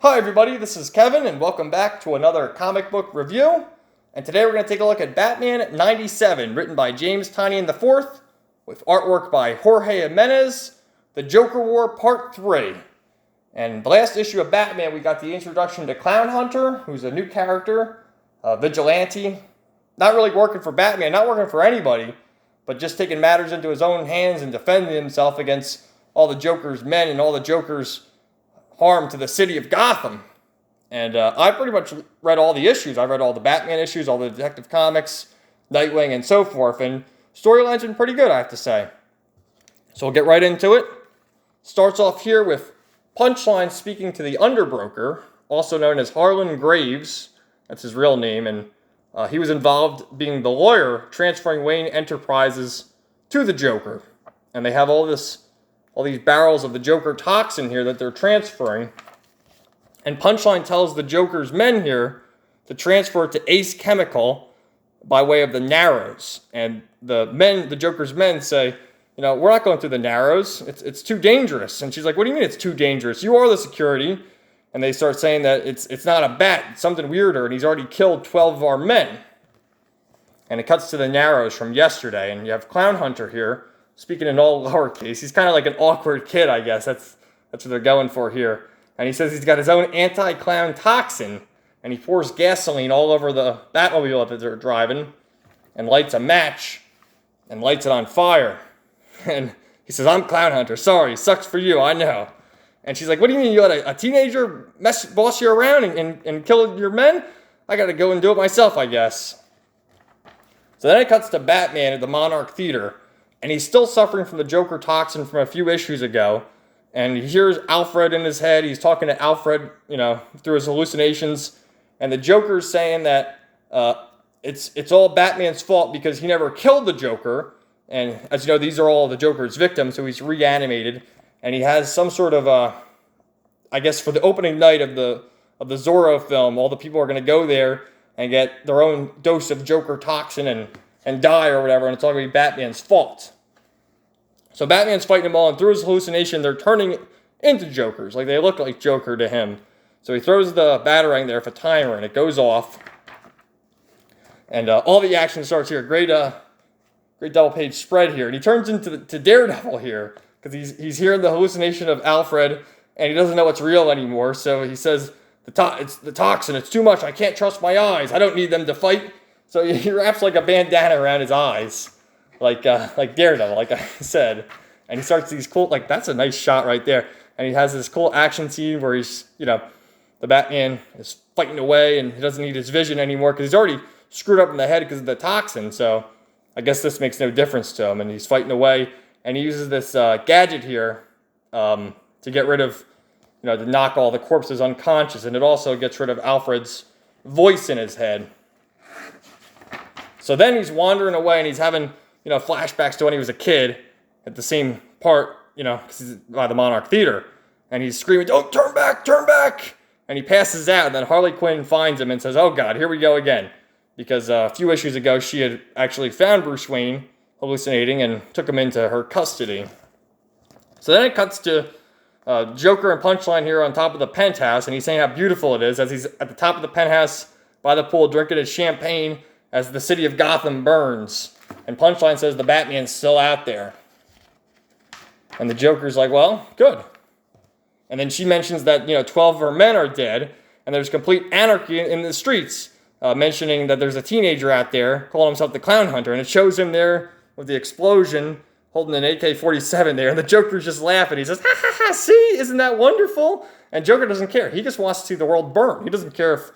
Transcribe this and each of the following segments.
Hi everybody, this is Kevin and welcome back to another comic book review. And today we're going to take a look at Batman 97, written by James Tynion IV, with artwork by Jorge Jimenez, The Joker War Part 3. And the last issue of Batman, we got the introduction to Clownhunter, who's a new character, a vigilante, not really working for Batman, not working for anybody, but just taking matters into his own hands and defending himself against all the Joker's men and all the Joker's harm to the city of Gotham. And I pretty much read all the issues. I read all the Batman issues, all the Detective Comics, Nightwing, and so forth. And storyline's been pretty good, I have to say. So we'll get right into it. Starts off here with Punchline speaking to the Underbroker, also known as Harlan Graves. That's his real name. And he was involved being the lawyer transferring Wayne Enterprises to the Joker. And they have all these barrels of the Joker toxin here that they're transferring. And Punchline tells the Joker's men here to transfer it to Ace Chemical by way of the Narrows. And the Joker's men say, we're not going through the Narrows. It's too dangerous. And she's like, what do you mean it's too dangerous? You are the security. And they start saying that it's not a bat, it's something weirder, and he's already killed 12 of our men. And it cuts to the Narrows from yesterday, and you have Clownhunter here, speaking in all lowercase. He's kind of like an awkward kid, I guess. That's what they're going for here. And he says he's got his own anti-clown toxin, and he pours gasoline all over the Batmobile that they're driving, and lights a match, and lights it on fire. And he says, I'm Clownhunter, sorry, sucks for you, I know. And she's like, what do you mean you let a teenager boss you around and kill your men? I gotta go and do it myself, I guess. So then it cuts to Batman at the Monarch Theater, and he's still suffering from the Joker toxin from a few issues ago. And he hears Alfred in his head. He's talking to Alfred, through his hallucinations. And the Joker's saying that it's all Batman's fault because he never killed the Joker. And as you know, these are all the Joker's victims, so he's reanimated. And he has some sort of, I guess for the opening night of the Zorro film, all the people are going to go there and get their own dose of Joker toxin and die or whatever, and it's all going to be Batman's fault. So Batman's fighting them all, and through his hallucination, they're turning into Jokers. Like, they look like Joker to him. So he throws the Batarang there for timer, and it goes off. And all the action starts here. Great double-page spread here. And he turns into Daredevil here, because he's hearing the hallucination of Alfred, and he doesn't know what's real anymore. So he says, it's the toxin, it's too much, I can't trust my eyes, I don't need them to fight. So he wraps like a bandana around his eyes, like Daredevil, like I said. And he starts these cool, that's a nice shot right there. And he has this cool action scene where he's, the Batman is fighting away and he doesn't need his vision anymore because he's already screwed up in the head because of the toxin. So I guess this makes no difference to him. And he's fighting away, and he uses this gadget here to get rid of, to knock all the corpses unconscious. And it also gets rid of Alfred's voice in his head. So then he's wandering away, and he's having, flashbacks to when he was a kid at the same part, because he's by the Monarch Theater. And he's screaming, oh, turn back, turn back! And he passes out, and then Harley Quinn finds him and says, oh, God, here we go again. Because a few issues ago, she had actually found Bruce Wayne hallucinating and took him into her custody. So then it cuts to Joker and Punchline here on top of the penthouse, and he's saying how beautiful it is as he's at the top of the penthouse by the pool drinking his champagne as the city of Gotham burns. And Punchline says the Batman's still out there. And the Joker's like, well, good. And then she mentions that, 12 of her men are dead, and there's complete anarchy in the streets, mentioning that there's a teenager out there calling himself the Clownhunter, and it shows him there with the explosion holding an AK-47 there, and the Joker's just laughing. He says, ha ha ha, see, isn't that wonderful? And Joker doesn't care. He just wants to see the world burn. He doesn't care if,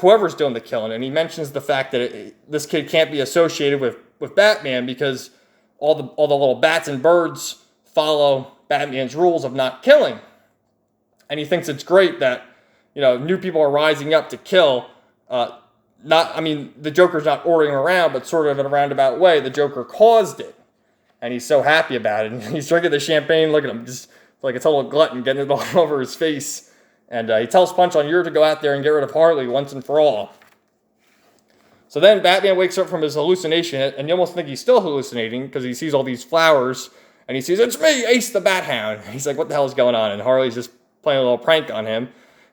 whoever's doing the killing. And he mentions the fact that this kid can't be associated with Batman because all the little bats and birds follow Batman's rules of not killing. And he thinks it's great that, new people are rising up to kill. The Joker's not ordering around, but sort of in a roundabout way, the Joker caused it. And he's so happy about it. And he's drinking the champagne. Look at him, just like a total glutton, getting it all over his face. And he tells Punchline, you're to go out there and get rid of Harley once and for all. So then Batman wakes up from his hallucination, and you almost think he's still hallucinating because he sees all these flowers, and he sees, it's me, Ace the Bat Hound. And he's like, what the hell is going on? And Harley's just playing a little prank on him.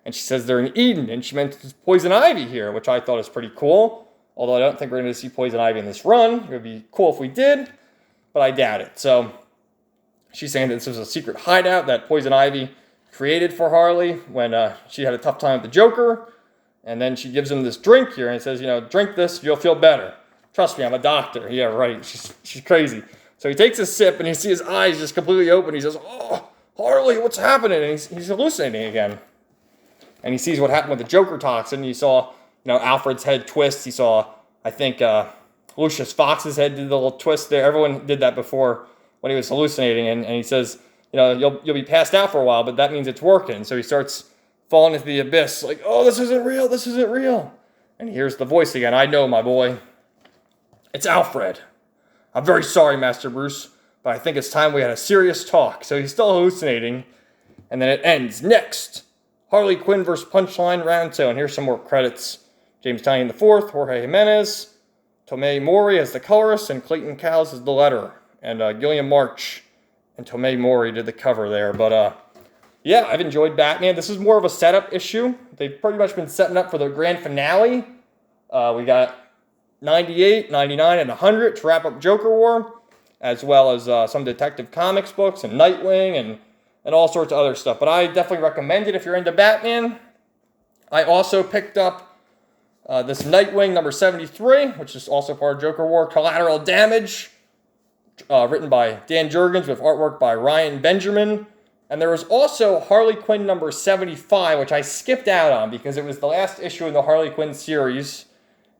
And she says they're in Eden, and she mentions Poison Ivy here, which I thought is pretty cool. Although I don't think we're going to see Poison Ivy in this run. It would be cool if we did, but I doubt it. So she's saying that this was a secret hideout that Poison Ivy created for Harley when she had a tough time with the Joker. And then she gives him this drink here and says, drink this, you'll feel better. Trust me, I'm a doctor. Yeah, right. She's crazy. So he takes a sip, and you see his eyes just completely open. He says, oh, Harley, what's happening? And he's hallucinating again. And he sees what happened with the Joker toxin. You saw, Alfred's head twist. He saw, I think, Lucius Fox's head did the little twist there. Everyone did that before when he was hallucinating. And he says, you'll be passed out for a while, but that means it's working. So he starts falling into the abyss, like, oh, this isn't real. This isn't real. And he hears the voice again. I know, my boy. It's Alfred. I'm very sorry, Master Bruce, but I think it's time we had a serious talk. So he's still hallucinating. And then it ends. Next, Harley Quinn vs. Punchline round 2. And here's some more credits. James Tynion IV, Jorge Jimenez, Tomei Mori as the colorist, and Clayton Cowles as the letterer. And Gilliam March and Tomei Mori did the cover there. But, yeah, I've enjoyed Batman. This is more of a setup issue. They've pretty much been setting up for the grand finale. We got 98, 99, and 100 to wrap up Joker War, as well as some Detective Comics books and Nightwing and all sorts of other stuff. But I definitely recommend it if you're into Batman. I also picked up this Nightwing number 73, which is also part of Joker War, Collateral Damage, written by Dan Jurgens with artwork by Ryan Benjamin. And there was also Harley Quinn number 75, which I skipped out on because it was the last issue in the Harley Quinn series,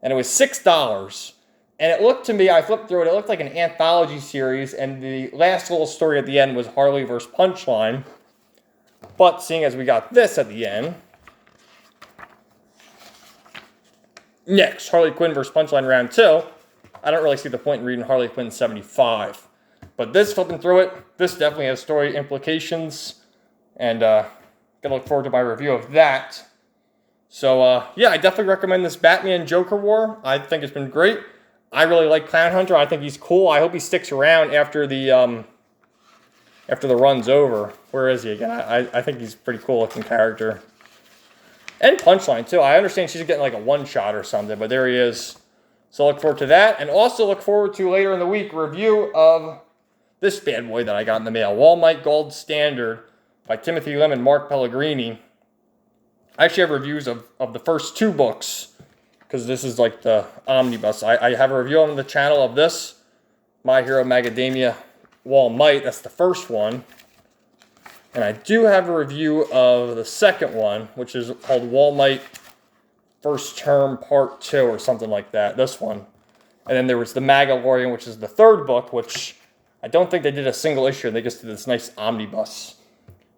and it was $6. And it looked to me, I flipped through it, it looked like an anthology series, and the last little story at the end was Harley vs. Punchline. But seeing as we got this at the end, next, Harley Quinn vs. Punchline round 2, I don't really see the point in reading Harley Quinn 75. But this, flipping through it, this definitely has story implications, and gonna look forward to my review of that. So, yeah, I definitely recommend this Batman Joker War. I think it's been great. I really like Clownhunter. I think he's cool. I hope he sticks around after the run's over. Where is he again? I think he's a pretty cool looking character. And Punchline, too. I understand she's getting like a one-shot or something, but there he is. So look forward to that. And also look forward to, later in the week, a review of this bad boy that I got in the mail. Wall Might Gold Standard by Timothy Lim and Mark Pellegrini. I actually have reviews of the first 2 books, because this is like the omnibus. I have a review on the channel of this, My Hero Macadamia Wall Might. That's the first one. And I do have a review of the second one, which is called Wall Might First Term Part 2 or something like that. This one. And then there was the Magalorian, which is the third book, which I don't think they did a single issue. They just did this nice omnibus.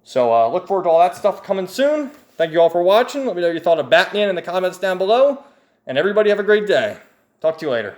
So look forward to all that stuff coming soon. Thank you all for watching. Let me know what you thought of Batman in the comments down below. And everybody have a great day. Talk to you later.